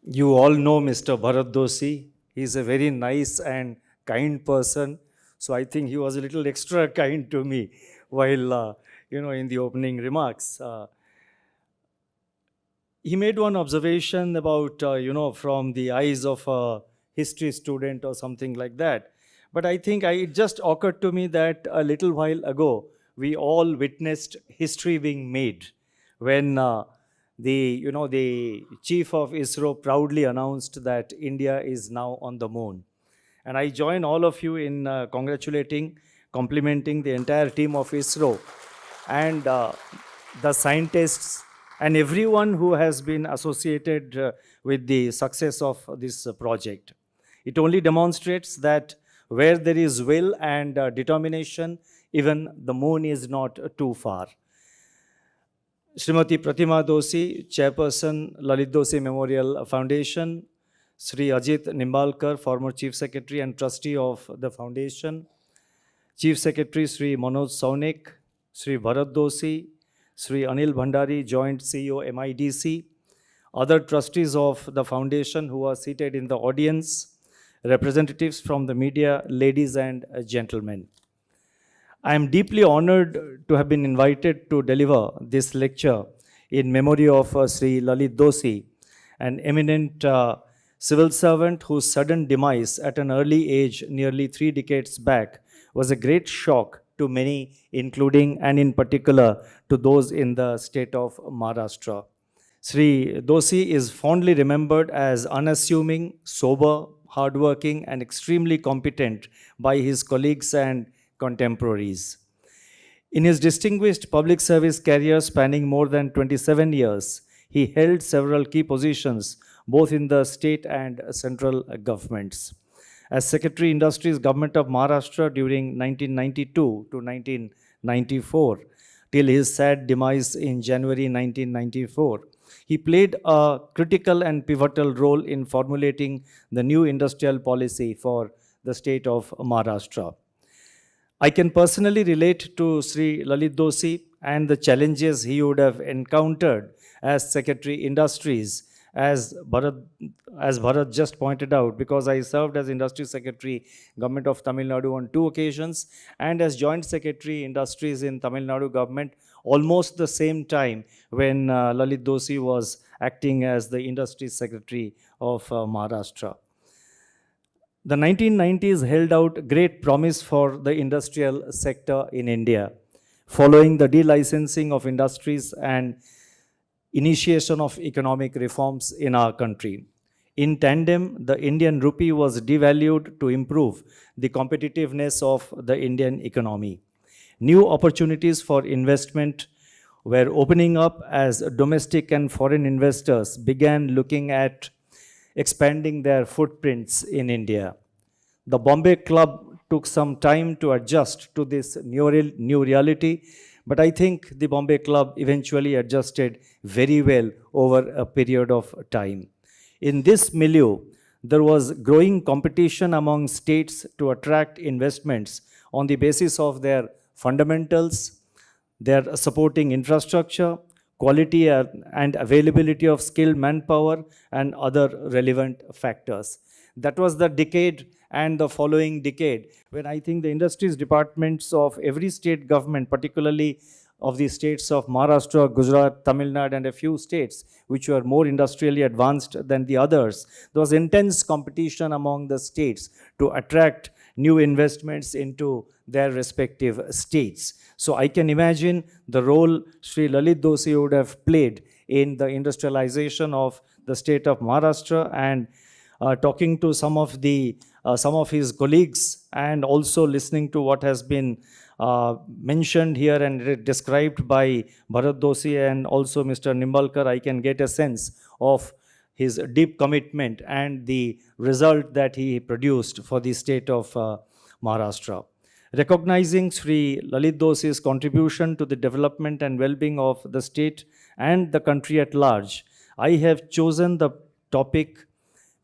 You all know Mr. Bharat Doshi. He's a very nice and kind person. So I think he was a little extra kind to me while, in the opening remarks. He made one observation about, from the eyes of a history student or something like that. But I think it just occurred to me that a little while ago, we all witnessed history being made when the chief of ISRO proudly announced that India is now on the moon. And I join all of you in congratulating, complimenting the entire team of ISRO and the scientists and everyone who has been associated with the success of this project. It only demonstrates that where there is will and determination, even the moon is not too far. Srimati Pratima Doshi, Chairperson, Lalit Doshi Memorial Foundation, Shri Ajit Nimbalkar, former Chief Secretary and Trustee of the Foundation, Chief Secretary Shri Manoj Saunik, Shri Bharat Doshi, Shri Anil Bhandari, Joint CEO MIDC, other trustees of the foundation who are seated in the audience, representatives from the media, ladies and gentlemen. I am deeply honored to have been invited to deliver this lecture in memory of Sri Lalit Doshi, an eminent civil servant whose sudden demise at an early age, nearly 3 decades back, was a great shock to many, including and in particular to those in the state of Maharashtra. Sri Doshi is fondly remembered as unassuming, sober, hardworking, and extremely competent by his colleagues and contemporaries. In his distinguished public service career spanning more than 27 years, he held several key positions both in the state and central governments. As Secretary Industries Government of Maharashtra during 1992 to 1994, till his sad demise in January 1994, he played a critical and pivotal role in formulating the new industrial policy for the state of Maharashtra. I can personally relate to Sri Lalit Doshi and the challenges he would have encountered as Secretary Industries, as Bharat just pointed out, because I served as Industry Secretary, Government of Tamil Nadu on 2 occasions, and as Joint Secretary Industries in Tamil Nadu government almost the same time when Lalit Doshi was acting as the Industry Secretary of Maharashtra. The 1990s held out great promise for the industrial sector in India, following the delicensing of industries and initiation of economic reforms in our country. In tandem, the Indian rupee was devalued to improve the competitiveness of the Indian economy. New opportunities for investment were opening up as domestic and foreign investors began looking at expanding their footprints in India. The Bombay Club took some time to adjust to this new reality, but I think the Bombay Club eventually adjusted very well over a period of time. In this milieu, there was growing competition among states to attract investments on the basis of their fundamentals, their supporting infrastructure, quality and availability of skilled manpower, and other relevant factors. That was the decade and the following decade when I think the industries departments of every state government, particularly of the states of Maharashtra, Gujarat, Tamil Nadu, and a few states which were more industrially advanced than the others, there was intense competition among the states to attract new investments into their respective states. So I can imagine the role Sri Lalit Doshi would have played in the industrialization of the state of Maharashtra, and talking to some of his colleagues and also listening to what has been mentioned here and described by Bharat Doshi and also Mr. Nimbalkar, I can get a sense of his deep commitment and the result that he produced for the state of Maharashtra. Recognizing Sri Lalit Doshi's contribution to the development and well-being of the state and the country at large, I have chosen the topic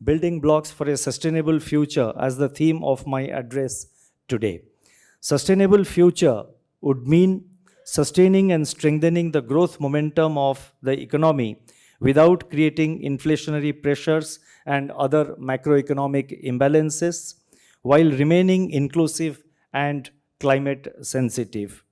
Building Blocks for a Sustainable Future as the theme of my address today. Sustainable future would mean sustaining and strengthening the growth momentum of the economy without creating inflationary pressures and other macroeconomic imbalances, while remaining inclusive and climate sensitive.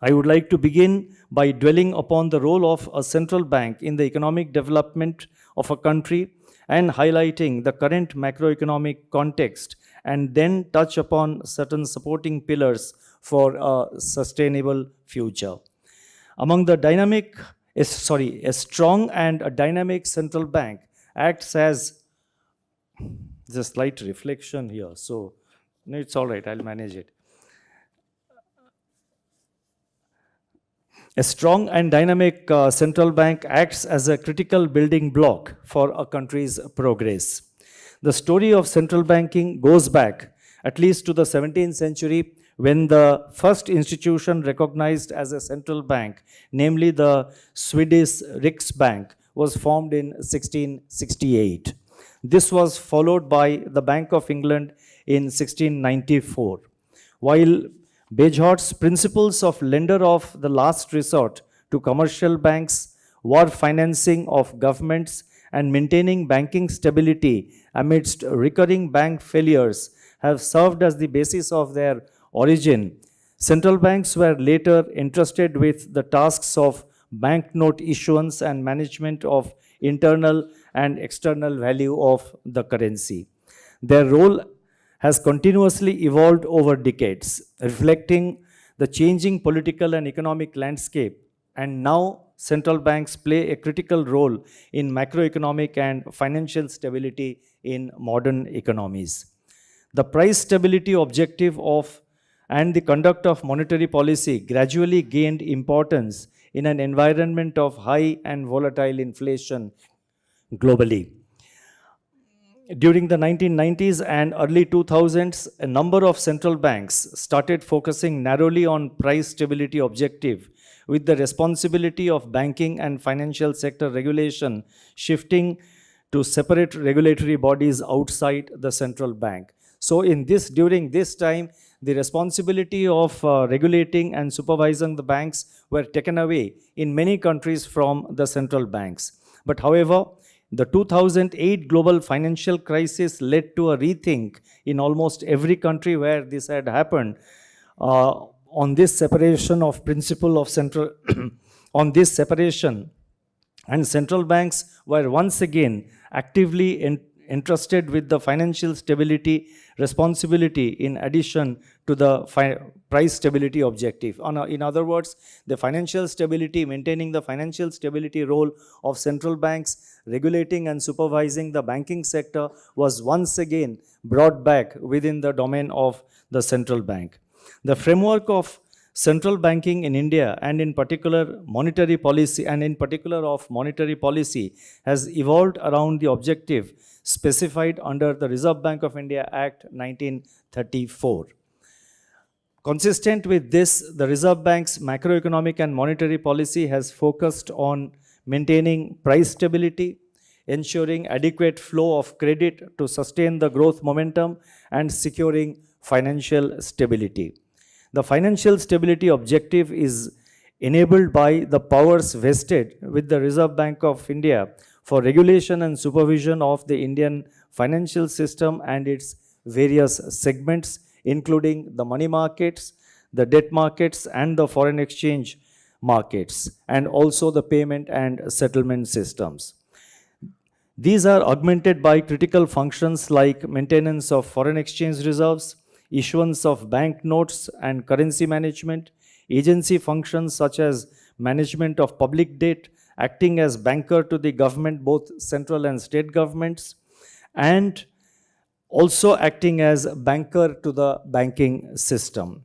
I would like to begin by dwelling upon the role of a central bank in the economic development of a country and highlighting the current macroeconomic context, and then touch upon certain supporting pillars for a sustainable future. Among the a strong and a dynamic central bank acts as, there's a slight reflection here, so no, it's all right, I'll manage it. A strong and dynamic central bank acts as a critical building block for a country's progress. The story of central banking goes back at least to the 17th century, when the first institution recognized as a central bank, namely the Swedish Riksbank, was formed in 1668. This was followed by the Bank of England in 1694. While Bejart's principles of lender of the last resort to commercial banks, war financing of governments, and maintaining banking stability amidst recurring bank failures have served as the basis of their origin. Central banks were later entrusted with the tasks of banknote issuance and management of internal and external value of the currency. Their role has continuously evolved over decades, reflecting the changing political and economic landscape. And now, central banks play a critical role in macroeconomic and financial stability in modern economies. The price stability objective of and the conduct of monetary policy gradually gained importance in an environment of high and volatile inflation globally. During the 1990s and early 2000s, a number of central banks started focusing narrowly on price stability objective, with the responsibility of banking and financial sector regulation shifting to separate regulatory bodies outside the central bank. So during this time, the responsibility of regulating and supervising the banks were taken away in many countries from the central banks. But however, the 2008 global financial crisis led to a rethink in almost every country where this had happened on this separation of principle of central on this separation, and central banks were once again actively entrusted with the financial stability responsibility in addition to the price stability objective. In other words, the financial stability, maintaining the financial stability role of central banks, regulating and supervising the banking sector, was once again brought back within the domain of the central bank. The framework of central banking in India, and in particular monetary policy, has evolved around the objective specified under the Reserve Bank of India Act 1934. Consistent with this, the Reserve Bank's macroeconomic and monetary policy has focused on maintaining price stability, ensuring adequate flow of credit to sustain the growth momentum, and securing financial stability. The financial stability objective is enabled by the powers vested with the Reserve Bank of India for regulation and supervision of the Indian financial system and its various segments, including the money markets, the debt markets, and the foreign exchange markets, and also the payment and settlement systems. These are augmented by critical functions like maintenance of foreign exchange reserves, issuance of bank notes and currency management, agency functions such as management of public debt, acting as banker to the government, both central and state governments, and also acting as banker to the banking system.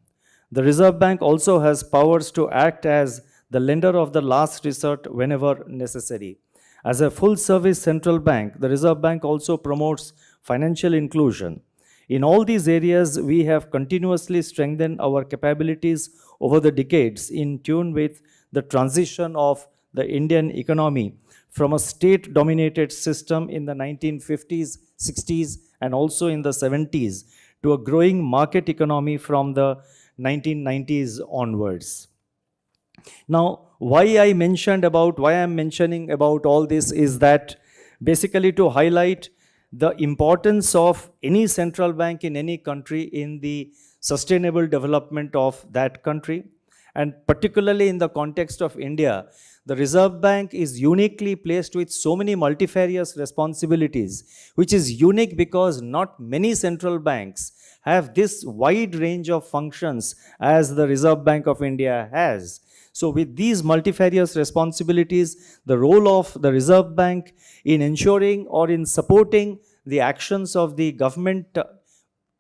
The Reserve Bank also has powers to act as the lender of the last resort whenever necessary. As a full-service central bank, the Reserve Bank also promotes financial inclusion. In all these areas, we have continuously strengthened our capabilities over the decades in tune with the transition of the Indian economy from a state-dominated system in the 1950s, 60s, and also in the 70s to a growing market economy from the 1990s onwards. Now, why I'm mentioning about all this is that basically to highlight the importance of any central bank in any country in the sustainable development of that country. And particularly in the context of India, the Reserve Bank is uniquely placed with so many multifarious responsibilities, which is unique because not many central banks have this wide range of functions as the Reserve Bank of India has. So with these multifarious responsibilities, the role of the Reserve Bank in ensuring or in supporting the actions of the government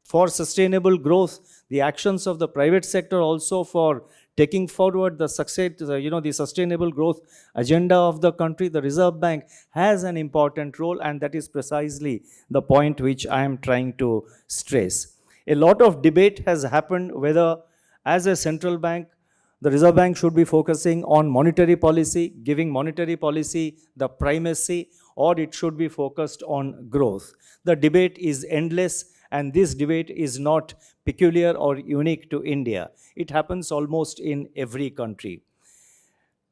for sustainable growth, the actions of the private sector also for taking forward the success, the sustainable growth agenda of the country, the Reserve Bank has an important role, and that is precisely the point which I am trying to stress. A lot of debate has happened whether, as a central bank, the Reserve Bank should be focusing on monetary policy, giving monetary policy the primacy, or it should be focused on growth. The debate is endless, and this debate is not peculiar or unique to India. It happens almost in every country.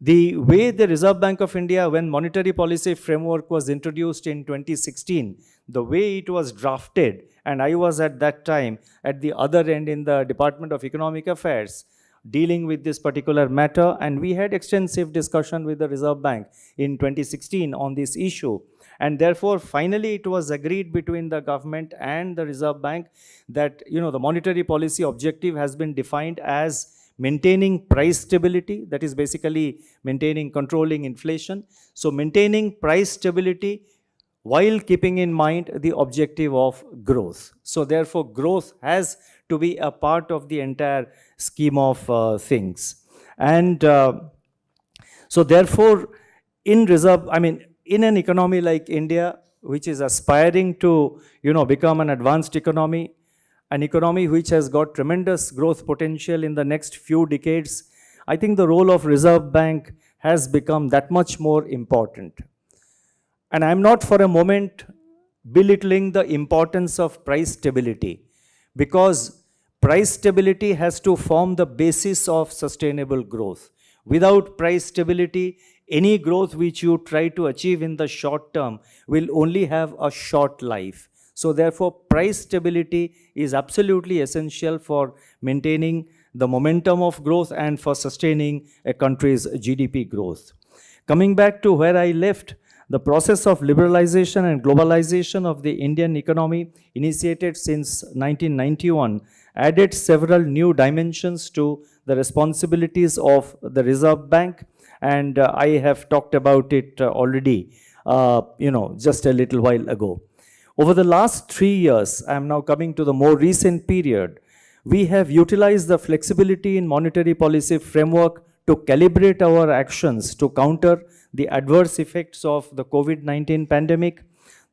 The way the Reserve Bank of India, when monetary policy framework was introduced in 2016, the way it was drafted, and I was at that time at the other end in the Department of Economic Affairs, dealing with this particular matter, and we had extensive discussion with the Reserve Bank in 2016 on this issue. And therefore, finally, it was agreed between the government and the Reserve Bank that the monetary policy objective has been defined as maintaining price stability, that is basically controlling inflation. So maintaining price stability while keeping in mind the objective of growth. So therefore, growth has to be a part of the entire scheme of things. And so therefore, in an economy like India, which is aspiring to become an advanced economy, an economy which has got tremendous growth potential in the next few decades, I think the role of Reserve Bank has become that much more important. And I'm not for a moment belittling the importance of price stability, because price stability has to form the basis of sustainable growth. Without price stability, any growth which you try to achieve in the short term will only have a short life. So therefore, price stability is absolutely essential for maintaining the momentum of growth and for sustaining a country's GDP growth. Coming back to where I left, the process of liberalization and globalization of the Indian economy, initiated since 1991, added several new dimensions to the responsibilities of the Reserve Bank, and I have talked about it already, just a little while ago. Over the last 3 years, I am now coming to the more recent period, we have utilized the flexibility in monetary policy framework to calibrate our actions to counter the adverse effects of the COVID-19 pandemic,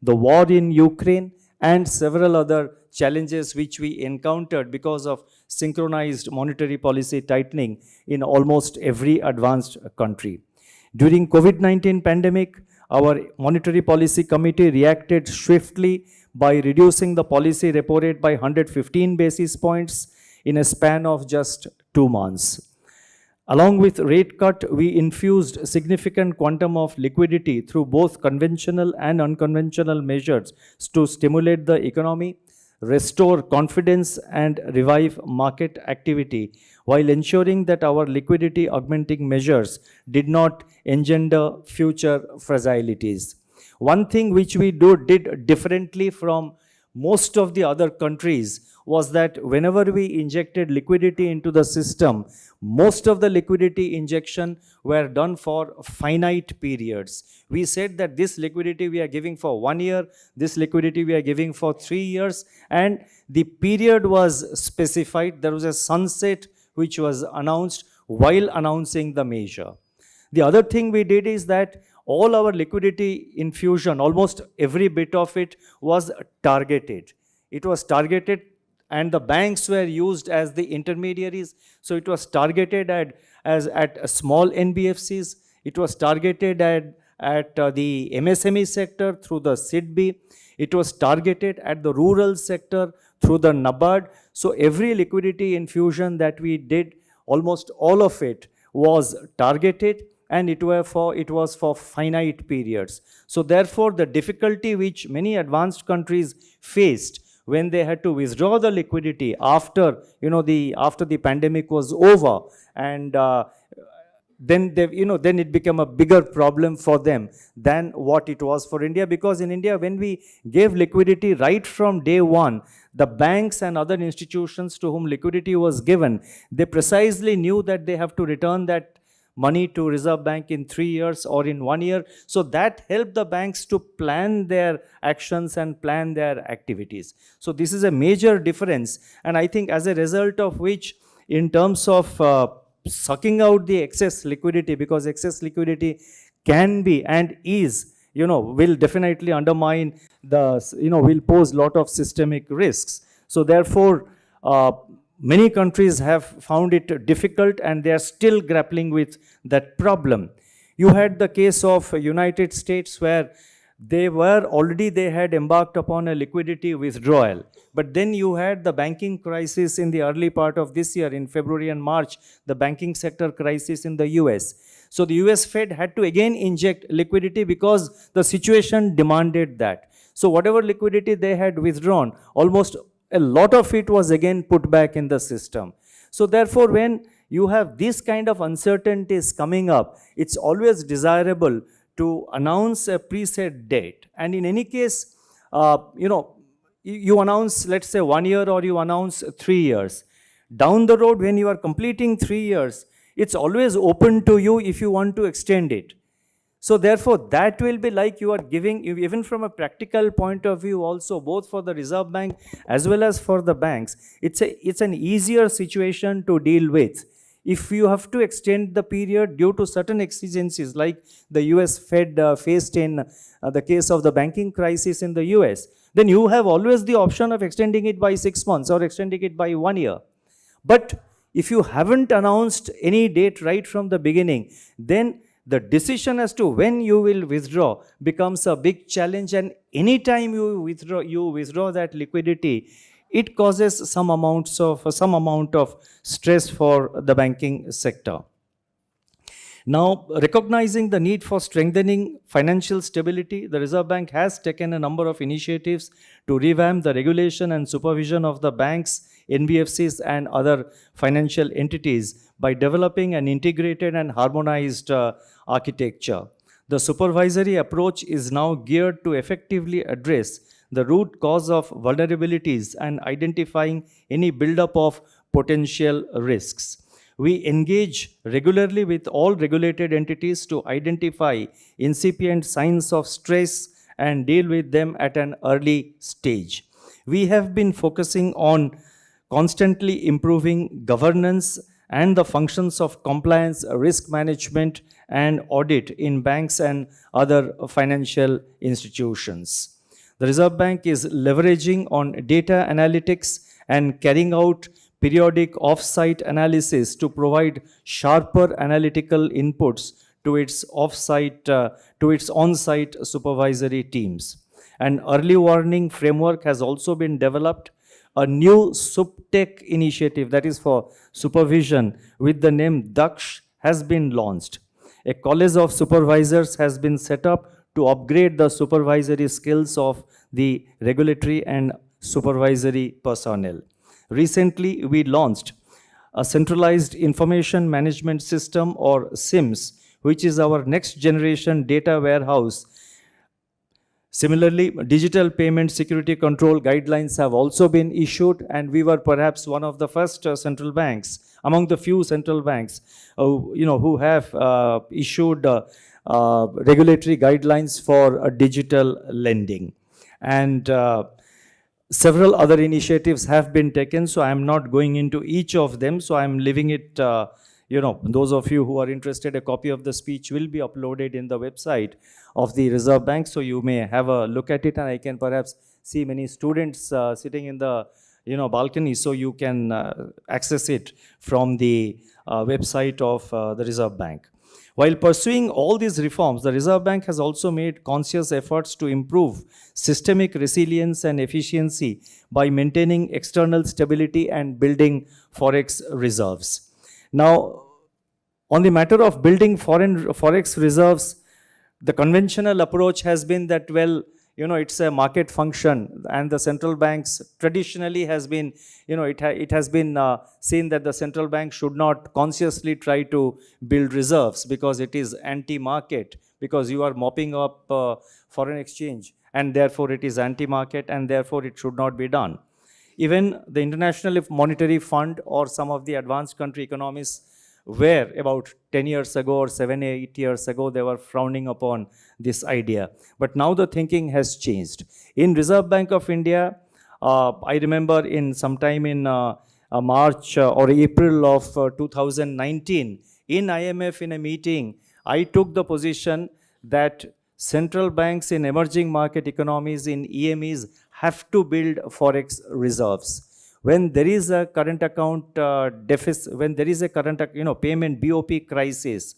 the war in Ukraine, and several other challenges which we encountered because of synchronized monetary policy tightening in almost every advanced country. During COVID-19 pandemic, our monetary policy committee reacted swiftly by reducing the policy repo rate by 115 basis points in a span of just 2 months. Along with rate cut, we infused significant quantum of liquidity through both conventional and unconventional measures to stimulate the economy, restore confidence, and revive market activity, while ensuring that our liquidity augmenting measures did not engender future fragilities. One thing which we did differently from most of the other countries was that whenever we injected liquidity into the system, most of the liquidity injection were done for finite periods. We said that this liquidity we are giving for 1 year, this liquidity we are giving for 3 years, and the period was specified. There was a sunset which was announced while announcing the measure. The other thing we did is that all our liquidity infusion, almost every bit of it, was targeted. It was targeted, and the banks were used as the intermediaries. So it was targeted at small NBFCs. It was targeted at the MSME sector through the SIDB. It was targeted at the rural sector through the NABARD. So every liquidity infusion that we did, almost all of it, was targeted, and it was for finite periods. So therefore, the difficulty which many advanced countries faced when they had to withdraw the liquidity after the pandemic was over, and then it became a bigger problem for them than what it was for India. Because in India, when we gave liquidity right from day one, the banks and other institutions to whom liquidity was given, they precisely knew that they have to return that money to Reserve Bank in 3 years or in 1 year. So that helped the banks to plan their actions and plan their activities. So this is a major difference, and I think as a result of which, in terms of sucking out the excess liquidity, because excess liquidity can be and is, will definitely undermine will pose lot of systemic risks. So therefore, many countries have found it difficult, and they are still grappling with that problem. You had the case of United States, where they had embarked upon a liquidity withdrawal. But then you had the banking crisis in the early part of this year, in February and March, the banking sector crisis in the US. So the US Fed had to again inject liquidity because the situation demanded that. So whatever liquidity they had withdrawn, almost a lot of it was again put back in the system. So therefore, when you have this kind of uncertainties coming up, it's always desirable to announce a preset date. And in any case, you announce, let's say, 1 year, or you announce 3 years. Down the road, when you are completing 3 years, it's always open to you if you want to extend it. So therefore, that will be like you are giving, even from a practical point of view also, both for the Reserve Bank as well as for the banks, it's an easier situation to deal with. If you have to extend the period due to certain exigencies, like the US Fed faced in the case of the banking crisis in the US, then you have always the option of extending it by 6 months or extending it by 1 year. But if you haven't announced any date right from the beginning, then the decision as to when you will withdraw becomes a big challenge, and anytime you withdraw that liquidity, it causes some amount of stress for the banking sector. Now, recognizing the need for strengthening financial stability, the Reserve Bank has taken a number of initiatives to revamp the regulation and supervision of the banks, NBFCs, and other financial entities by developing an integrated and harmonized architecture. The supervisory approach is now geared to effectively address the root cause of vulnerabilities and identifying any buildup of potential risks. We engage regularly with all regulated entities to identify incipient signs of stress and deal with them at an early stage. We have been focusing on constantly improving governance and the functions of compliance, risk management, and audit in banks and other financial institutions. The Reserve Bank is leveraging on data analytics and carrying out periodic off-site analysis to provide sharper analytical inputs to its on-site supervisory teams. An early warning framework has also been developed. A new SupTech initiative, that is for supervision, with the name Daksh, has been launched. A college of supervisors has been set up to upgrade the supervisory skills of the regulatory and supervisory personnel. Recently, we launched a centralized information management system, or SIMS, which is our next generation data warehouse. Similarly, digital payment security control guidelines have also been issued, and we were perhaps one of the first central banks, among the few central banks, who have issued regulatory guidelines for digital lending. And several other initiatives have been taken, so I am not going into each of them. So I am leaving it, those of you who are interested, a copy of the speech will be uploaded in the website of the Reserve Bank, so you may have a look at it, and I can perhaps see many students sitting in the balcony, so you can access it from the website of the Reserve Bank. While pursuing all these reforms, the Reserve Bank has also made conscious efforts to improve systemic resilience and efficiency by maintaining external stability and building forex reserves. Now, On the matter of building foreign forex reserves, the conventional approach has been that, well, it's a market function, and the central banks traditionally has been, it has been seen that the central bank should not consciously try to build reserves because it is anti-market, because you are mopping up foreign exchange, and therefore it is anti-market, and therefore it should not be done. Even the International Monetary Fund or some of the advanced country economists were, about 10 years ago or 7, 8 years ago, they were frowning upon this idea. But now the thinking has changed. In Reserve Bank of India, I remember in sometime in March or April of 2019, in IMF in a meeting, I took the position that central banks in emerging market economies, in EMEs, have to build forex reserves. When there is a current account deficit, when there is a current payment BOP crisis,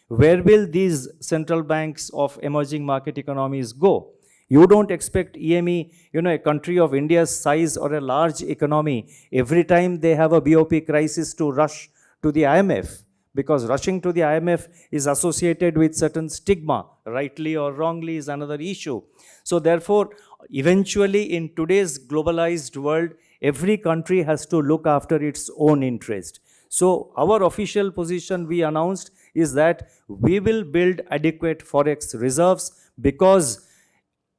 where will these central banks of emerging market economies go? You don't expect EME, a country of India's size or a large economy, every time they have a BOP crisis to rush to the IMF, because rushing to the IMF is associated with certain stigma, rightly or wrongly is another issue. So therefore, eventually in today's globalized world, every country has to look after its own interest. So our official position we announced is that we will build adequate forex reserves, because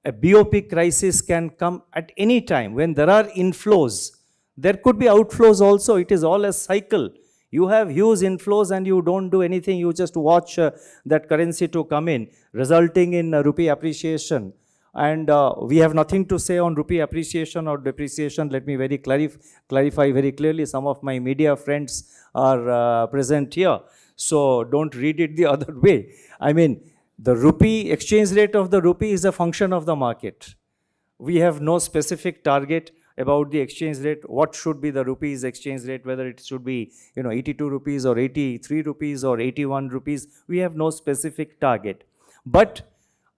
a BOP crisis can come at any time. When there are inflows, there could be outflows also. It is all a cycle. You have huge inflows and you don't do anything. You just watch that currency to come in, resulting in rupee appreciation. And we have nothing to say on rupee appreciation or depreciation. Let me clarify very clearly. Some of my media friends are present here, so don't read it the other way. I mean, the rupee, exchange rate of the rupee is a function of the market. We have no specific target about the exchange rate. What should be the rupees exchange rate, whether it should be 82 rupees or 83 rupees or 81 rupees. We have no specific target. But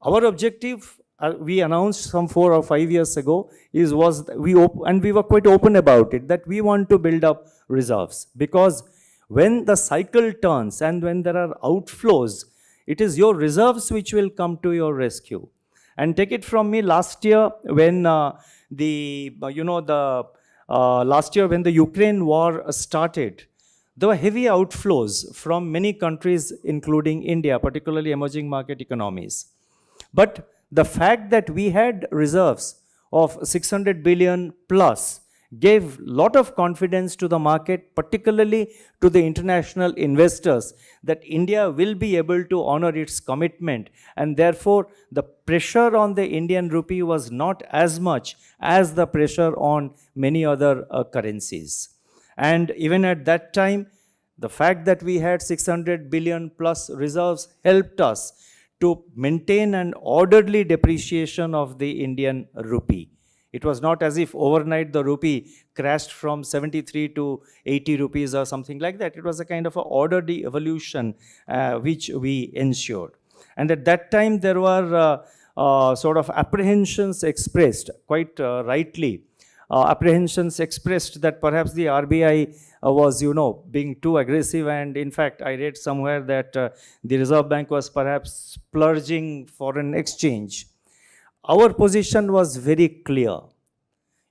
our objective, we announced some 4 or 5 years ago, and we were quite open about it, that we want to build up reserves, because when the cycle turns and when there are outflows, it is your reserves which will come to your rescue. And take it from me, last year when last year when the Ukraine war started, there were heavy outflows from many countries, including India, particularly emerging market economies. But the fact that we had reserves of 600 billion plus gave a lot of confidence to the market, particularly to the international investors, that India will be able to honor its commitment, and therefore the pressure on the Indian rupee was not as much as the pressure on many other currencies. And even at that time, the fact that we had 600 billion plus reserves helped us to maintain an orderly depreciation of the Indian rupee. It was not as if overnight the rupee crashed from 73 to 80 rupees or something like that. It was a kind of an orderly evolution which we ensured. And at that time there were sort of apprehensions expressed, quite rightly, apprehensions expressed that perhaps the RBI was, being too aggressive. And in fact, I read somewhere that the Reserve Bank was perhaps splurging foreign exchange. Our position was very clear.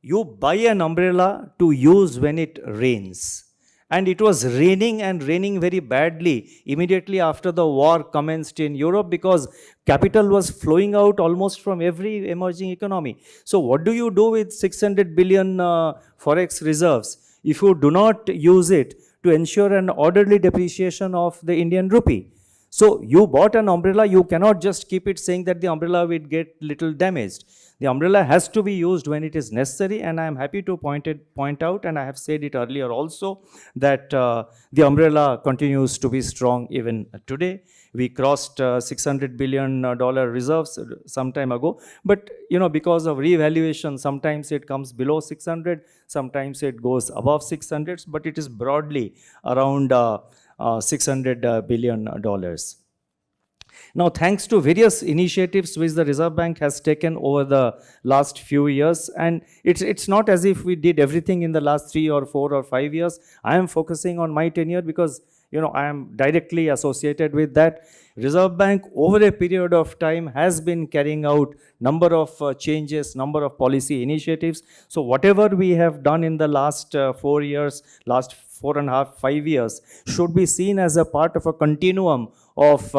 You buy an umbrella to use when it rains. And it was raining, and raining very badly immediately after the war commenced in Europe, because capital was flowing out almost from every emerging economy. So what do you do with 600 billion forex reserves if you do not use it to ensure an orderly depreciation of the Indian rupee? So you bought an umbrella, you cannot just keep it saying that the umbrella will get little damaged. The umbrella has to be used when it is necessary, and I am happy to point out, and I have said it earlier also, that the umbrella continues to be strong even today. We crossed $600 billion reserves some time ago, but because of revaluation, sometimes it comes below 600, sometimes it goes above 600, but it is broadly around $600 billion. Now, thanks to various initiatives which the Reserve Bank has taken over the last few years, and it's not as if we did everything in the last 3 or 4 or 5 years. I am focusing on my tenure because I am directly associated with that. Reserve Bank over a period of time has been carrying out number of changes, number of policy initiatives. So whatever we have done in the last 4 years, last 4.5, 5 years, should be seen as a part of a continuum of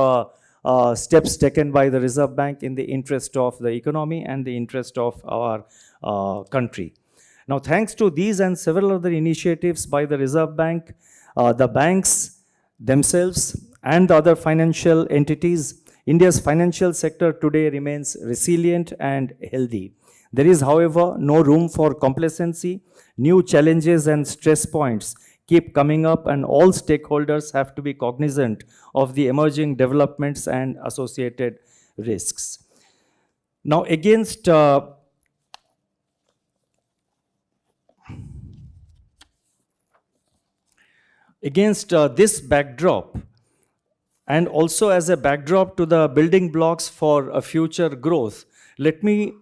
steps taken by the Reserve Bank in the interest of the economy and the interest of our country. Now, thanks to these and several other initiatives by the Reserve Bank, the banks themselves and the other financial entities, India's financial sector today remains resilient and healthy. There is, however, no room for complacency. New challenges and stress points keep coming up, and all stakeholders have to be cognizant of the emerging developments and associated risks. Now, against this backdrop, and also as a backdrop to the building blocks for a future growth, let me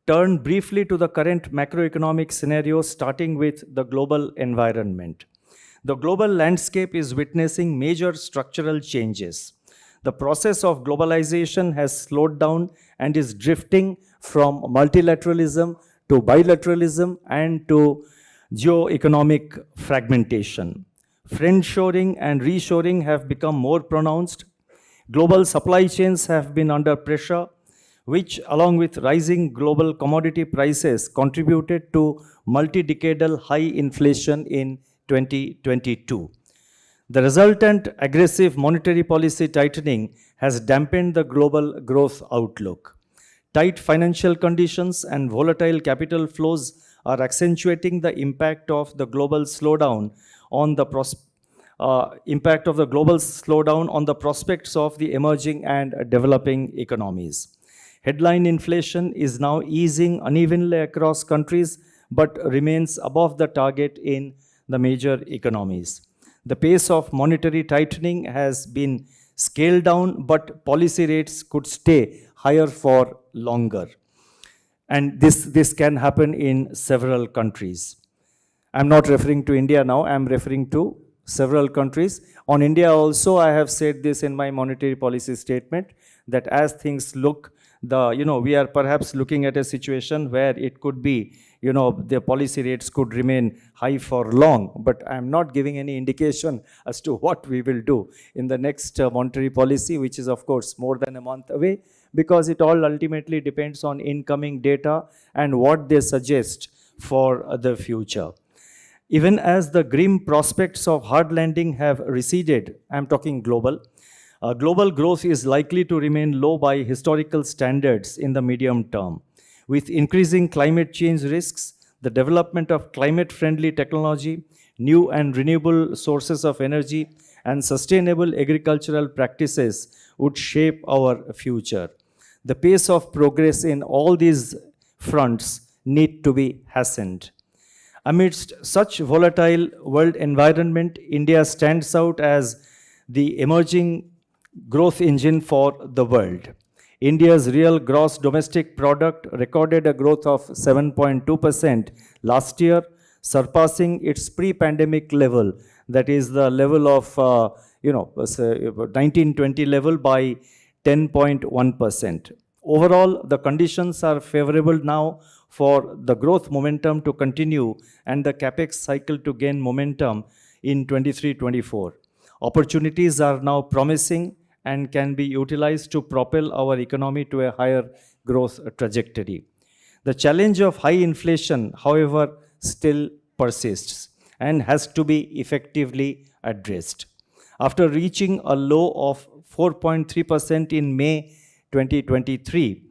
turn briefly to the current macroeconomic scenario, starting with the global environment. The global landscape is witnessing major structural changes. The process of globalization has slowed down and is drifting from multilateralism to bilateralism and to geo-economic fragmentation. Friendshoring and reshoring have become more pronounced. Global supply chains have been under pressure, which, along with rising global commodity prices, contributed to multi-decadal high inflation in 2022. The resultant aggressive monetary policy tightening has dampened the global growth outlook. Tight financial conditions and volatile capital flows are accentuating the impact of the global slowdown on the prospects of the emerging and developing economies. Headline inflation is now easing unevenly across countries, but remains above the target in the major economies. The pace of monetary tightening has been scaled down, but policy rates could stay higher for longer. And this can happen in several countries. I'm not referring to India now, I'm referring to several countries. On India also, I have said this in my monetary policy statement, that as things look, we are perhaps looking at a situation where it could be, the policy rates could remain high for long, but I'm not giving any indication as to what we will do in the next monetary policy, which is of course more than a month away, because it all ultimately depends on incoming data and what they suggest for the future. Even as the grim prospects of hard landing have receded, I'm talking global, global growth is likely to remain low by historical standards in the medium term. With increasing climate change risks, the development of climate-friendly technology, new and renewable sources of energy, and sustainable agricultural practices would shape our future. The pace of progress in all these fronts need to be hastened. Amidst such volatile world environment, India stands out as the emerging growth engine for the world. India's real gross domestic product recorded a growth of 7.2% last year, surpassing its pre-pandemic level, that is the level of 1920 level, by 10.1%. Overall, the conditions are favorable now for the growth momentum to continue and the capex cycle to gain momentum in 23-24. Opportunities are now promising and can be utilized to propel our economy to a higher growth trajectory. The challenge of high inflation, however, still persists and has to be effectively addressed. After reaching a low of 4.3% in May 2023,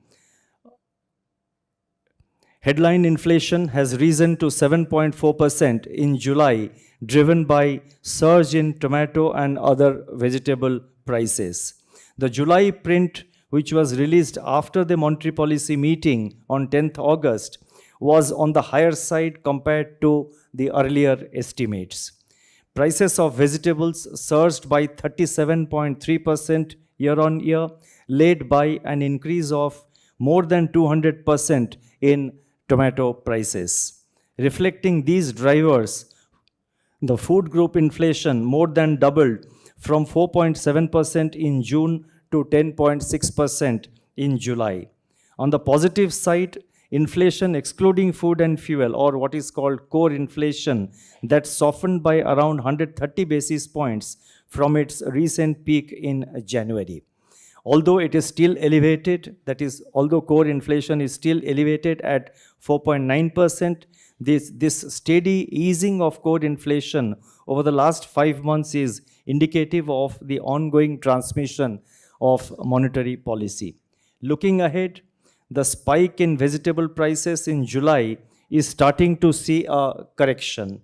headline inflation has risen to 7.4% in July, driven by surge in tomato and other vegetable prices. The July print, which was released after the monetary policy meeting on 10th August, was on the higher side compared to the earlier estimates. Prices of vegetables surged by 37.3% year on year, led by an increase of more than 200% in tomato prices. Reflecting these drivers, the food group inflation more than doubled from 4.7% in June to 10.6% in July. On the positive side, inflation excluding food and fuel, or what is called core inflation, that softened by around 130 basis points from its recent peak in January. Although it is still elevated, that is, although core inflation is still elevated at 4.9%, this steady easing of core inflation over the last 5 months is indicative of the ongoing transmission of monetary policy. Looking ahead, the spike in vegetable prices in July is starting to see a correction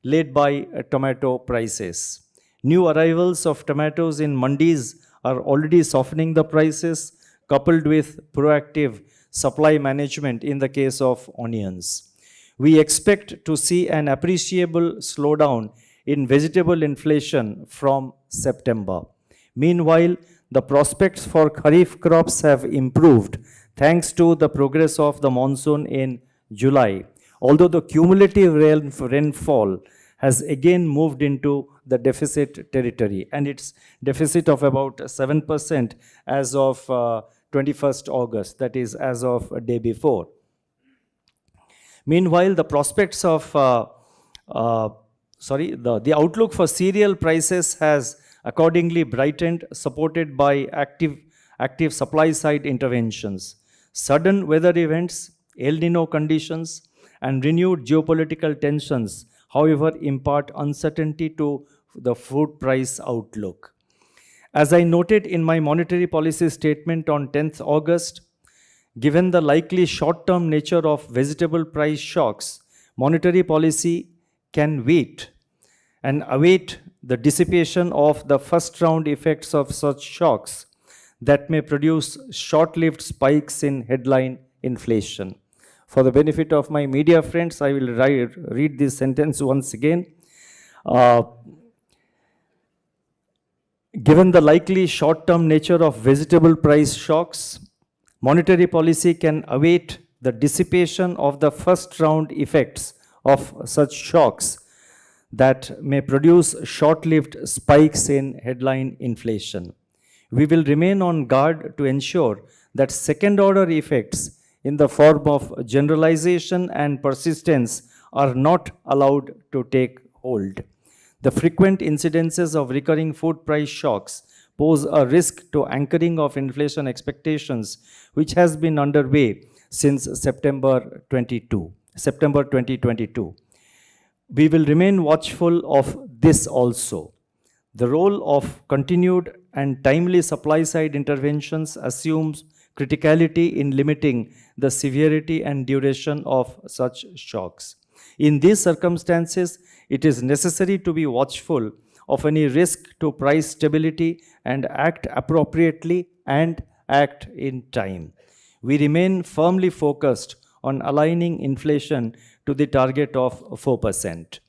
led by tomato prices. New arrivals of tomatoes in mandis are already softening the prices, coupled with proactive supply management in the case of onions. We expect to see an appreciable slowdown in vegetable inflation from September. Meanwhile, the prospects for Kharif crops have improved thanks to the progress of the monsoon in July, although the cumulative rainfall has again moved into the deficit territory, and it's deficit of about 7% as of 21st August, that is as of a day before. Meanwhile, the prospects of, the outlook for cereal prices has accordingly brightened, supported by active supply side interventions. Sudden weather events, El Nino conditions, and renewed geopolitical tensions, however, impart uncertainty to the food price outlook. As I noted in my monetary policy statement on 10th August, given the likely short-term nature of vegetable price shocks, monetary policy can wait and await the dissipation of the first-round effects of such shocks that may produce short-lived spikes in headline inflation. For the benefit of my media friends, I will read this sentence once again. Given the likely short-term nature of vegetable price shocks, monetary policy can await the dissipation of the first-round effects of such shocks that may produce short-lived spikes in headline inflation. We will remain on guard to ensure that second-order effects in the form of generalization and persistence are not allowed to take hold. The frequent incidences of recurring food price shocks pose a risk to anchoring of inflation expectations, which has been underway since September 2022. We will remain watchful of this also. The role of continued and timely supply-side interventions assumes criticality in limiting the severity and duration of such shocks. In these circumstances, it is necessary to be watchful of any risk to price stability and act appropriately and act in time. We remain firmly focused on aligning inflation to the target of 4%.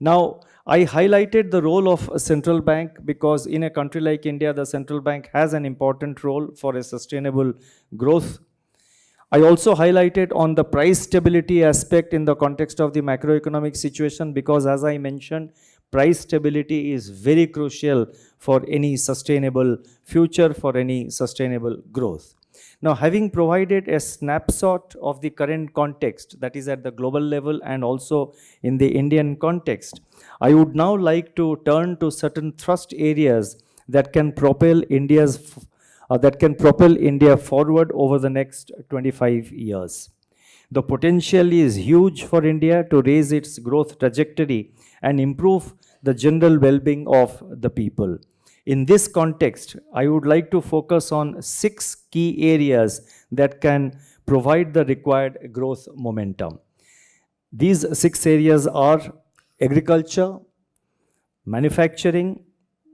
Now, I highlighted the role of a central bank because in a country like India, the central bank has an important role for a sustainable growth. I also highlighted on the price stability aspect in the context of the macroeconomic situation because, as I mentioned, price stability is very crucial for any sustainable future, for any sustainable growth. Now, having provided a snapshot of the current context, that is at the global level and also in the Indian context, I would now like to turn to certain thrust areas that can propel India forward over the next 25 years. The potential is huge for India to raise its growth trajectory and improve the general well-being of the people. In this context, I would like to focus on 6 key areas that can provide the required growth momentum. These 6 areas are agriculture, manufacturing,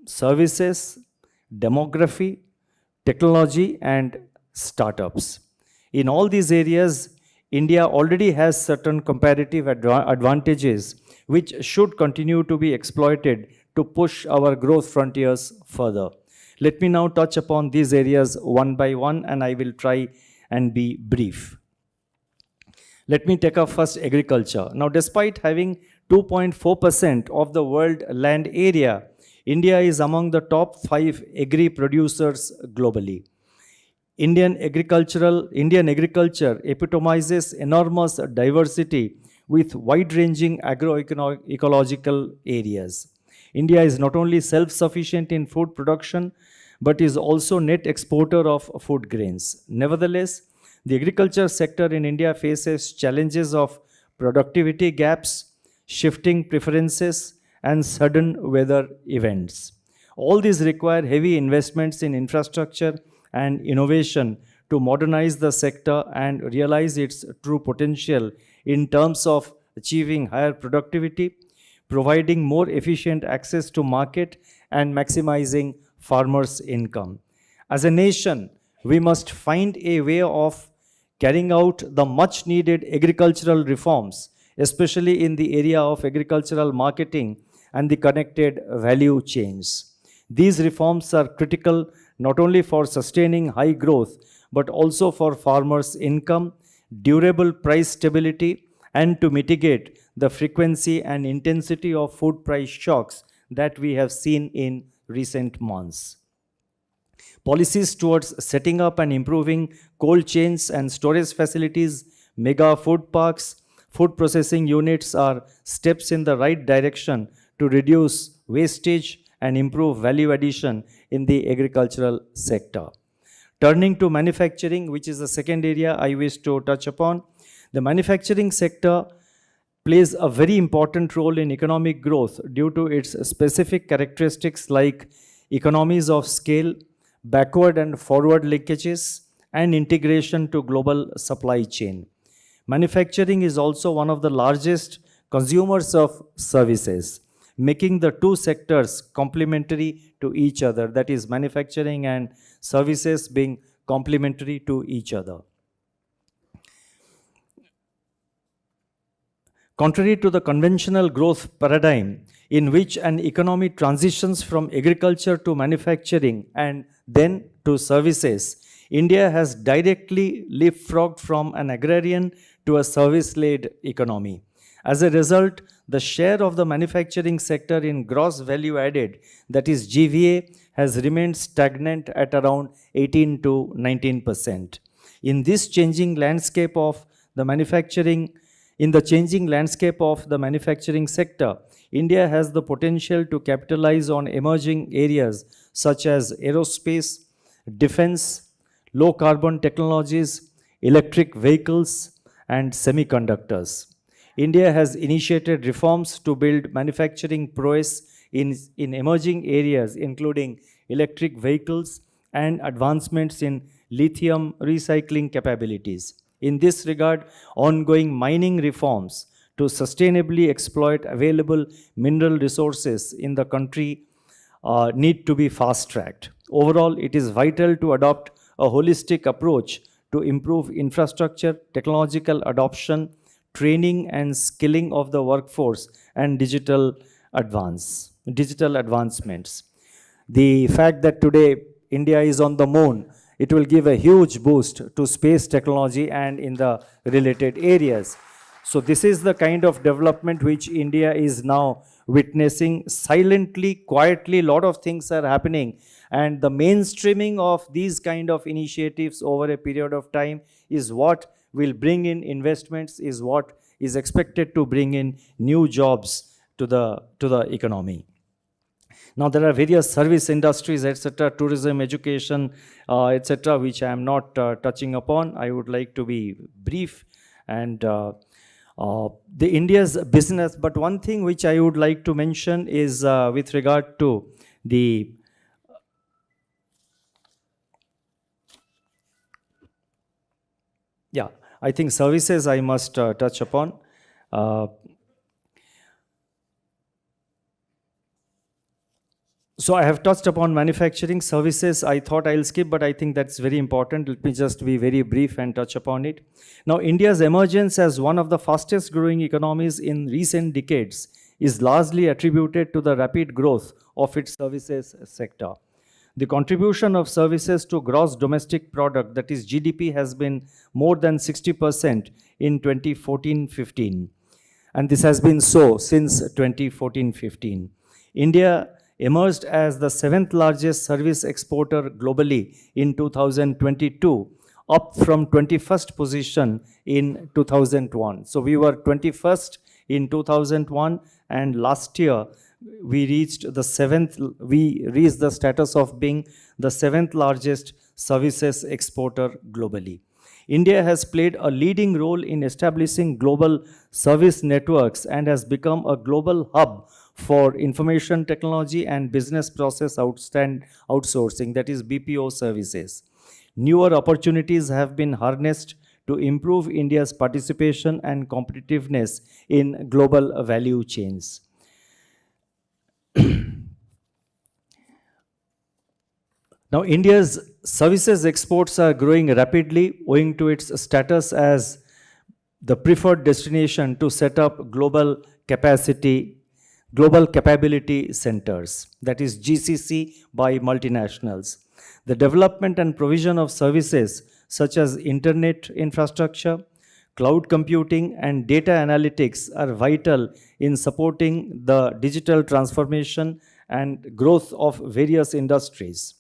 services, demography, technology, and startups. In all these areas, India already has certain comparative advantages which should continue to be exploited to push our growth frontiers further. Let me now touch upon these areas one by one, and I will try and be brief. Let me take up first agriculture. Now, despite having 2.4% of the world land area, India is among the top 5 agri producers globally. Indian agriculture epitomizes enormous diversity with wide-ranging agroecological areas. India is not only self-sufficient in food production, but is also net exporter of food grains. Nevertheless, the agriculture sector in India faces challenges of productivity gaps, shifting preferences, and sudden weather events. All these require heavy investments in infrastructure and innovation to modernize the sector and realize its true potential in terms of achieving higher productivity, providing more efficient access to market, and maximizing farmers' income. As a nation, we must find a way of carrying out the much needed agricultural reforms, especially in the area of agricultural marketing and the connected value chains. These reforms are critical not only for sustaining high growth, but also for farmers' income, durable price stability, and to mitigate the frequency and intensity of food price shocks that we have seen in recent months. Policies towards setting up and improving cold chains and storage facilities, mega food parks, food processing units are steps in the right direction to reduce wastage and improve value addition in the agricultural sector. Turning to manufacturing, which is the second area I wish to touch upon, the manufacturing sector plays a very important role in economic growth due to its specific characteristics like economies of scale, backward and forward linkages, and integration to global supply chain. Manufacturing is also one of the largest consumers of services, making the two sectors complementary to each other, that is, manufacturing and services being complementary to each other. Contrary to the conventional growth paradigm, in which an economy transitions from agriculture to manufacturing and then to services, India has directly leapfrogged from an agrarian to a service-led economy. As a result, the share of the manufacturing sector in gross value added, that is GVA, has remained stagnant at around 18 to 19%. In this changing landscape of the manufacturing sector, India has the potential to capitalize on emerging areas such as aerospace, defense, low carbon technologies, electric vehicles, and semiconductors. India has initiated reforms to build manufacturing prowess in emerging areas, including electric vehicles and advancements in lithium recycling capabilities. In this regard, ongoing mining reforms to sustainably exploit available mineral resources in the country need to be fast-tracked. Overall, it is vital to adopt a holistic approach to improve infrastructure, technological adoption, training and skilling of the workforce, and digital advancements. The fact that today India is on the moon, it will give a huge boost to space technology and in the related areas. So this is the kind of development which India is now witnessing silently, quietly. A lot of things are happening, and the mainstreaming of these kind of initiatives over a period of time is what will bring in investments, is what is expected to bring in new jobs to the economy. Now there are various service industries, etc., tourism, education, etc., which I am not touching upon. I would like to be brief and the India's business. But one thing which I would like to mention is with regard to the I think services I must touch upon. So I have touched upon manufacturing. Services I thought I'll skip, but I think that's very important. Let me just be very brief and touch upon it. Now, India's emergence as one of the fastest growing economies in recent decades is largely attributed to the rapid growth of its services sector. The contribution of services to gross domestic product, that is GDP, has been more than 60% in 2014-15. And this has been so since 2014-15. India emerged as the seventh largest service exporter globally in 2022, up from 21st position in 2001. So we were 21st in 2001, and last year we reached the status of being the seventh largest services exporter globally. India has played a leading role in establishing global service networks and has become a global hub for information technology and business process outsourcing, that is BPO services. Newer opportunities have been harnessed to improve India's participation and competitiveness in global value chains. Now, India's services exports are growing rapidly owing to its status as the preferred destination to set up global capability centers, that is GCC by multinationals. The development and provision of services such as internet infrastructure, cloud computing, and data analytics are vital in supporting the digital transformation and growth of various industries.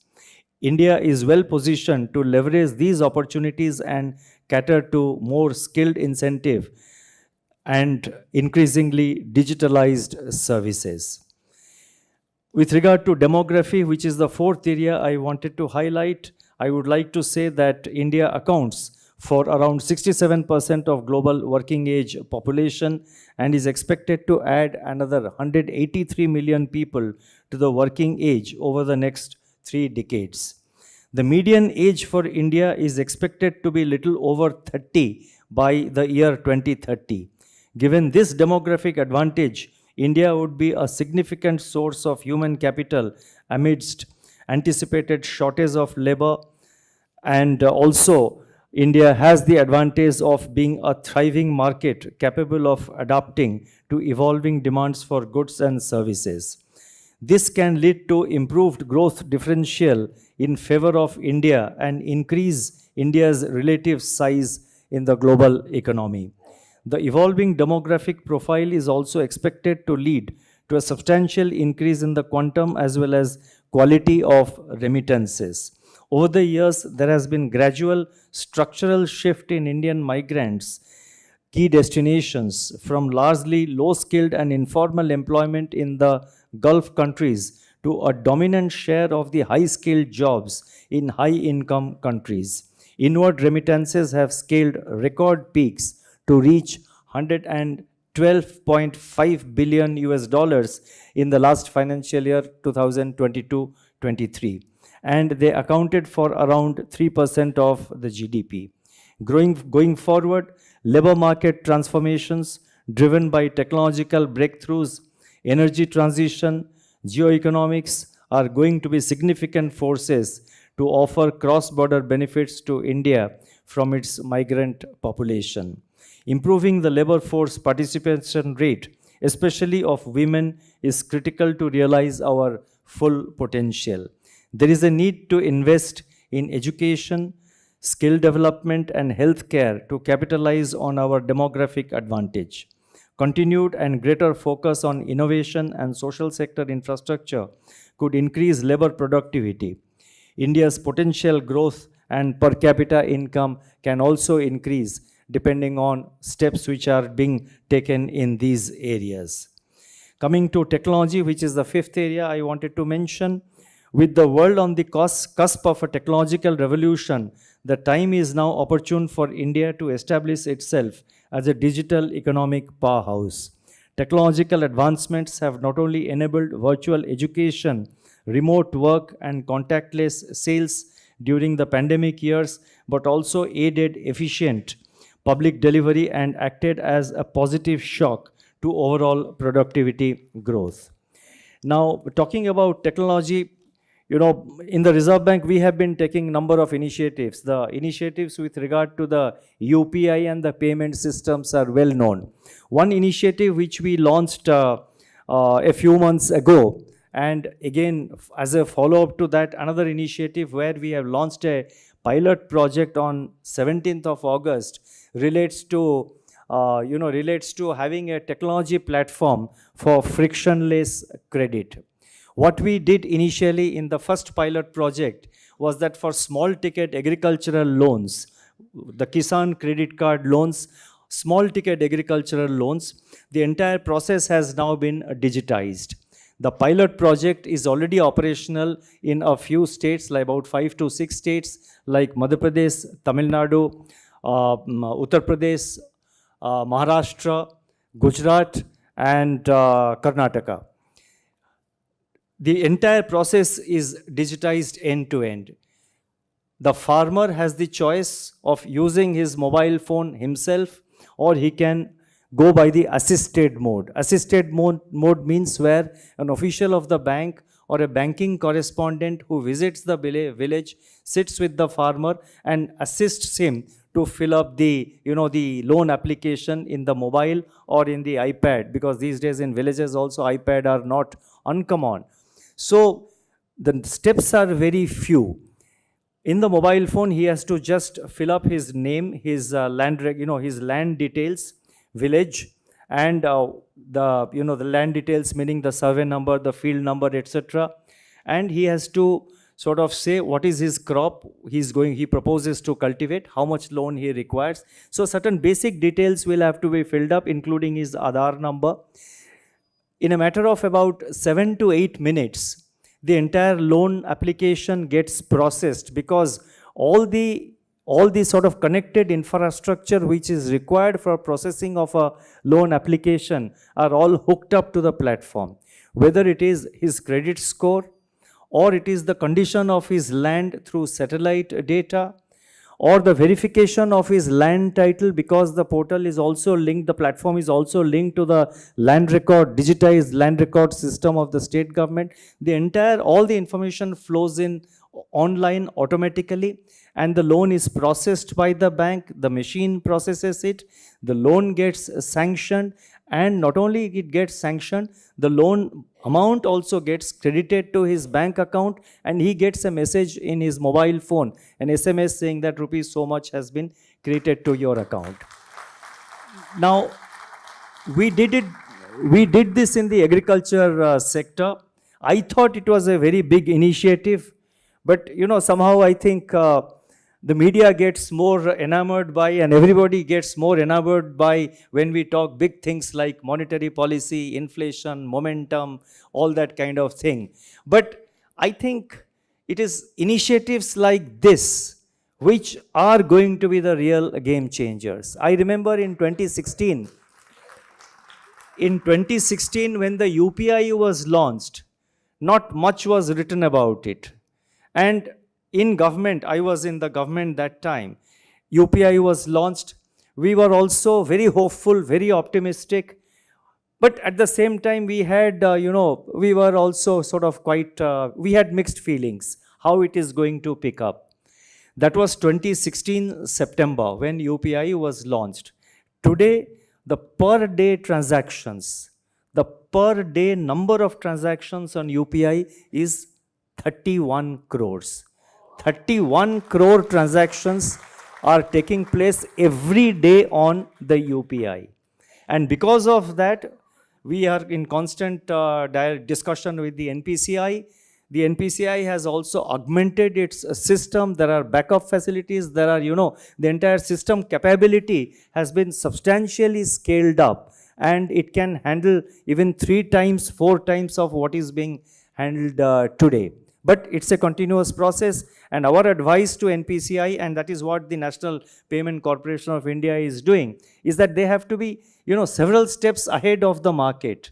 India is well positioned to leverage these opportunities and cater to more skilled incentive and increasingly digitalized services. With regard to demography, which is the fourth area I wanted to highlight, I would like to say that India accounts for around 67% of global working age population and is expected to add another 183 million people to the working age over the next 3 decades. The median age for India is expected to be little over 30 by the year 2030. Given this demographic advantage, India would be a significant source of human capital amidst anticipated shortage of labor, and also India has the advantage of being a thriving market capable of adapting to evolving demands for goods and services. This can lead to improved growth differential in favor of India and increase India's relative size in the global economy. The evolving demographic profile is also expected to lead to a substantial increase in the quantum as well as quality of remittances. Over the years, there has been gradual structural shift in Indian migrants' key destinations from largely low-skilled and informal employment in the Gulf countries to a dominant share of the high-skilled jobs in high-income countries. Inward remittances have scaled record peaks to reach 112.5 billion US dollars in the last financial year 2022-23, and they accounted for around 3% of the GDP. Going forward, labor market transformations driven by technological breakthroughs, energy transition, geoeconomics are going to be significant forces to offer cross-border benefits to India from its migrant population. Improving the labor force participation rate, especially of women, is critical to realize our full potential. There is a need to invest in education, skill development, and healthcare to capitalize on our demographic advantage. Continued and greater focus on innovation and social sector infrastructure could increase labor productivity. India's potential growth and per capita income can also increase depending on steps which are being taken in these areas. Coming to technology, which is the fifth area I wanted to mention, with the world on the cusp of a technological revolution, the time is now opportune for India to establish itself as a digital economic powerhouse. Technological advancements have not only enabled virtual education, remote work, and contactless sales during the pandemic years, but also aided efficient public delivery and acted as a positive shock to overall productivity growth. Now, talking about technology, in the Reserve Bank, we have been taking number of initiatives. The initiatives with regard to the UPI and the payment systems are well known. One initiative which we launched a few months ago, and again, as a follow-up to that, another initiative where we have launched a pilot project on 17th of August relates to having a technology platform for frictionless credit. What we did initially in the first pilot project was that for small ticket agricultural loans, the Kisan credit card loans, small ticket agricultural loans, the entire process has now been digitized. The pilot project is already operational in a few states, like about 5 to 6 states, like Madhya Pradesh, Tamil Nadu, Uttar Pradesh, Maharashtra, Gujarat, and Karnataka. The entire process is digitized end to end. The farmer has the choice of using his mobile phone himself, or he can go by the assisted mode. Assisted mode means where an official of the bank or a banking correspondent who visits the village sits with the farmer and assists him to fill up the, the loan application in the mobile or in the iPad, because these days in villages also iPad are not uncommon. So the steps are very few. In the mobile phone, he has to just fill up his name, his his land details, village, and the land details, meaning the survey number, the field number, etc. And he has to sort of say what is his crop he proposes to cultivate, how much loan he requires. So certain basic details will have to be filled up, including his Aadhaar number. In a matter of about 7 to 8 minutes, the entire loan application gets processed, because all the sort of connected infrastructure which is required for processing of a loan application are all hooked up to the platform. Whether it is his credit score, or it is the condition of his land through satellite data, or the verification of his land title, because the portal is also linked, the platform is also linked to the land record, digitized land record system of the state government. All the information flows in online automatically, and the loan is processed by the bank, the machine processes it, the loan gets sanctioned, and not only it gets sanctioned, the loan amount also gets credited to his bank account, and he gets a message in his mobile phone, an SMS saying that rupees so much has been credited to your account. Now, we did this in the agriculture sector. I thought it was a very big initiative, but somehow I think the media gets more enamored by, and everybody gets more enamored by, when we talk big things like monetary policy, inflation, momentum, all that kind of thing. But I think it is initiatives like this which are going to be the real game changers. I remember in 2016, when the UPI was launched, not much was written about it. And in government, I was in the government that time, UPI was launched. We were also very hopeful, very optimistic. But at the same time, we had, we were also sort of quite, we had mixed feelings, how it is going to pick up. That was 2016 September when UPI was launched. Today, the per day transactions, the per day number of transactions on UPI is 31 crores. 31 crore transactions are taking place every day on the UPI. And because of that, we are in constant discussion with the NPCI. The NPCI has also augmented its system. There are backup facilities. There are, the entire system capability has been substantially scaled up, and it can handle even 3 times, 4 times of what is being handled today. But it's a continuous process, and our advice to NPCI, and that is what the National Payment Corporation of India is doing, is that they have to be, several steps ahead of the market.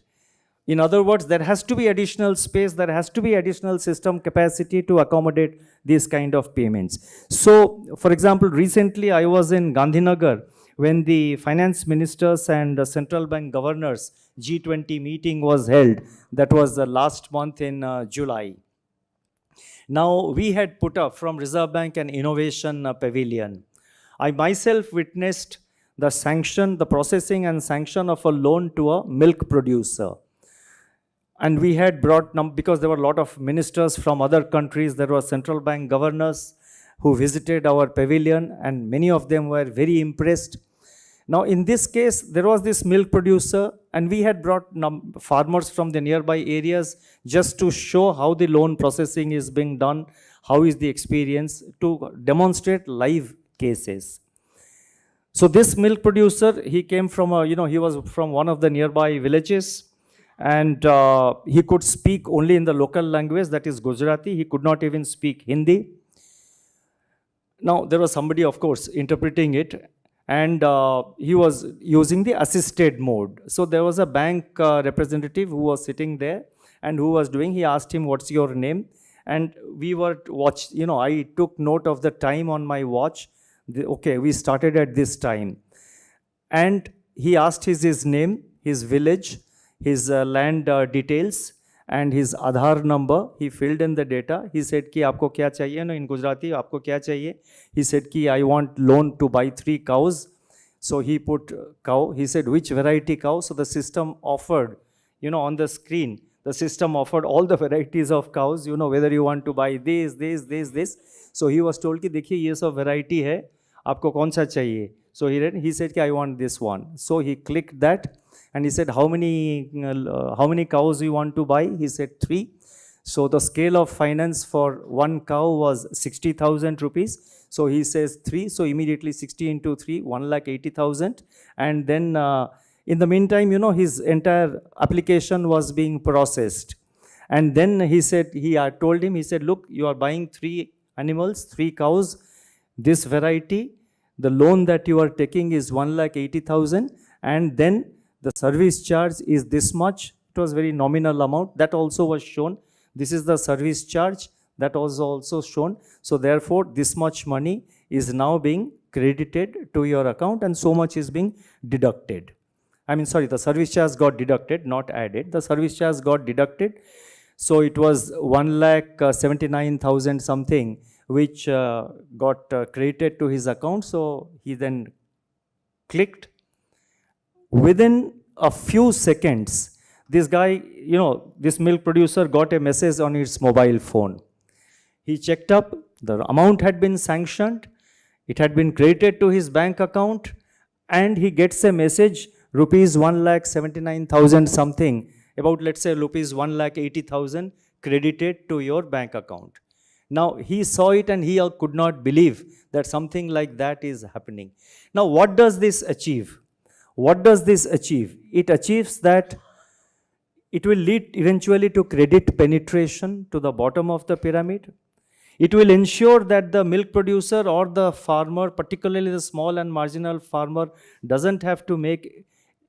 In other words, there has to be additional space, there has to be additional system capacity to accommodate these kind of payments. So, for example, recently I was in Gandhinagar when the finance ministers and central bank governors G20 meeting was held. That was the last month in July. Now, we had put up from Reserve Bank an innovation pavilion. I myself witnessed the processing and sanction of a loan to a milk producer. And we had brought, because there were a lot of ministers from other countries, there were central bank governors who visited our pavilion, and many of them were very impressed. Now, in this case, there was this milk producer, and we had brought farmers from the nearby areas just to show how the loan processing is being done, how is the experience, to demonstrate live cases. So this milk producer, he came from he was from one of the nearby villages, and he could speak only in the local language, that is Gujarati. He could not even speak Hindi. Now, there was somebody, of course, interpreting it, and he was using the assisted mode. So there was a bank representative who was sitting there, and who was doing, he asked him, what's your name? And we were I took note of the time on my watch. Okay, we started at this time. And he asked his name, his village, his land details, and his Aadhaar number. He filled in the data. He said ki aapko kya chahiye? No, in Gujarati, aapko kya chahiye? He said ki I want loan to buy 3 cows. So he put cow. He said which variety cow? So the system offered, on the screen, the system offered all the varieties of cows, whether you want to buy this. So he was told कि देखिए ये सब variety है, आपको कौन सा चाहिए? So he said कि I want this one. So he clicked that, and he said how many cows you want to buy? He said 3. So the scale of finance for 1 cow was 60,000 rupees. So he says 3. So immediately 60 into 3, 1,80,000. And then in the meantime, his entire application was being processed. And then he said, I told him, he said, look, you are buying 3 animals, 3 cows, this variety. The loan that you are taking is 1,80,000, and then the service charge is this much. It was very nominal amount. That also was shown. This is the service charge. That was also shown. So therefore, this much money is now being credited to your account, and so much is being deducted. The service charge got deducted, not added. The service charge got deducted. So it was 1,79,000 something, which got credited to his account. So he then clicked. Within a few seconds, this guy, this milk producer got a message on his mobile phone. He checked up, the amount had been sanctioned, it had been credited to his bank account, and he gets a message, rupees 1,79,000 something, about let's say rupees 1,80,000 credited to your bank account. Now, he saw it and he could not believe that something like that is happening. Now, what does this achieve? What does this achieve? It achieves that it will lead eventually to credit penetration to the bottom of the pyramid. It will ensure that the milk producer or the farmer, particularly the small and marginal farmer, doesn't have to make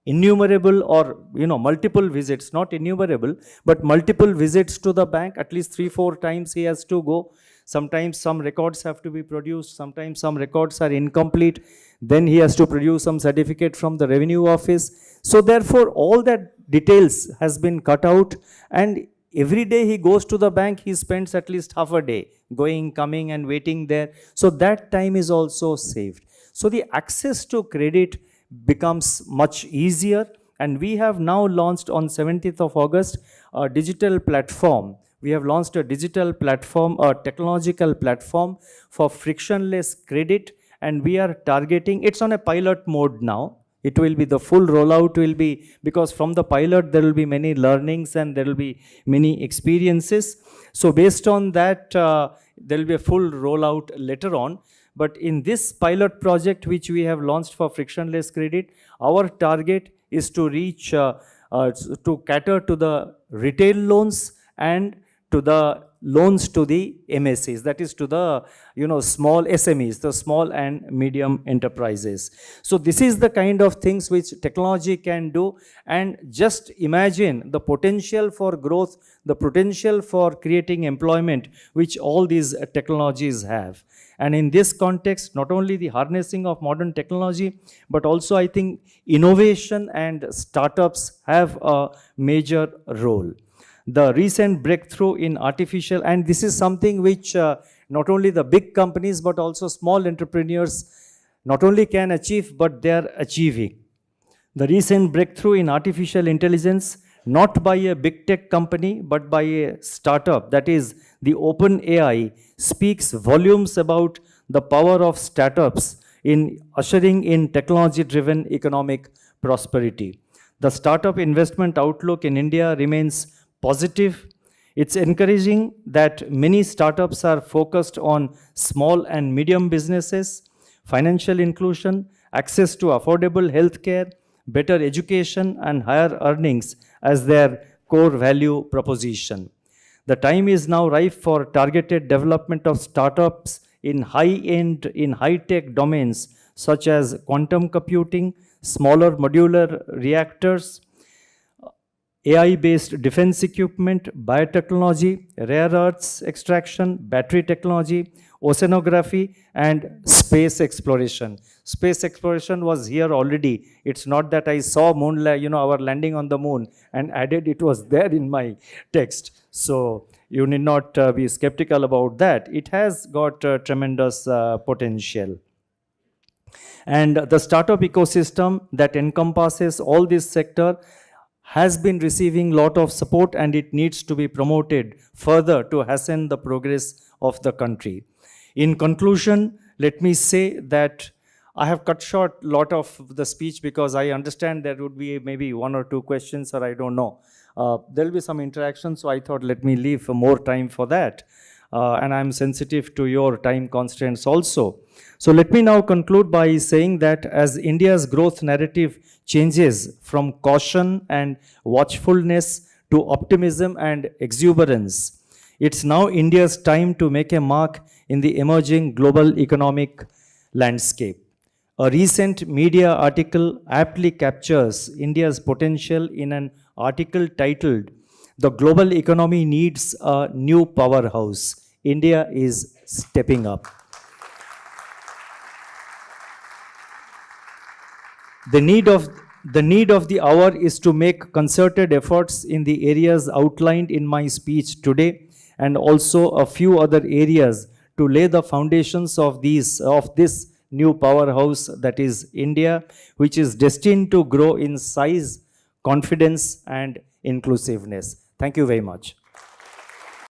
innumerable or multiple visits, not innumerable, but multiple visits to the bank. At least 3-4 times he has to go. Sometimes some records have to be produced, sometimes some records are incomplete, then he has to produce some certificate from the revenue office. So therefore all that details has been cut out, and every day he goes to the bank, he spends at least half a day going, coming and waiting there. So that time is also saved. So the access to credit becomes much easier, and we have now launched on 17th of August a digital platform. We have launched a digital platform, a technological platform for frictionless credit, and we are targeting, it's on a pilot mode now. It will be, the full rollout will be, because from the pilot there will be many learnings and there will be many experiences. So based on that, there will be a full rollout later on. But in this pilot project which we have launched for frictionless credit, our target is to reach, to cater to the retail loans and to the loans to the MSEs, that is to the small SMEs, the small and medium enterprises. So this is the kind of things which technology can do, and just imagine the potential for growth, the potential for creating employment which all these technologies have. And in this context, not only the harnessing of modern technology, but also I think innovation and startups have a major role. The recent breakthrough in artificial, and this is something which not only the big companies but also small entrepreneurs not only can achieve, but they are achieving. The recent breakthrough in artificial intelligence, not by a big tech company, but by a startup, that is the OpenAI, speaks volumes about the power of startups in ushering in technology-driven economic prosperity. The startup investment outlook in India remains positive. It's encouraging that many startups are focused on small and medium businesses, financial inclusion, access to affordable healthcare, better education, and higher earnings as their core value proposition. The time is now ripe for targeted development of startups in high-end, in high-tech domains such as quantum computing, smaller modular reactors, AI-based defense equipment, biotechnology, rare earths extraction, battery technology, oceanography, and space exploration. Space exploration was here already. It's not that I saw moon, our landing on the moon and added it was there in my text. So you need not be skeptical about that. It has got tremendous potential. And the startup ecosystem that encompasses all this sector has been receiving a lot of support, and it needs to be promoted further to hasten the progress of the country. In conclusion, let me say that I have cut short a lot of the speech because I understand there would be maybe one or two questions, or I don't know. There will be some interaction, so I thought let me leave more time for that. And I'm sensitive to your time constraints also. So let me now conclude by saying that as India's growth narrative changes from caution and watchfulness to optimism and exuberance, it's now India's time to make a mark in the emerging global economic landscape. A recent media article aptly captures India's potential in an article titled, "The Global Economy Needs a New Powerhouse. India is Stepping Up." The need of the hour is to make concerted efforts in the areas outlined in my speech today, and also a few other areas to lay the foundations of this new powerhouse that is India, which is destined to grow in size, confidence, and inclusiveness. Thank you very much.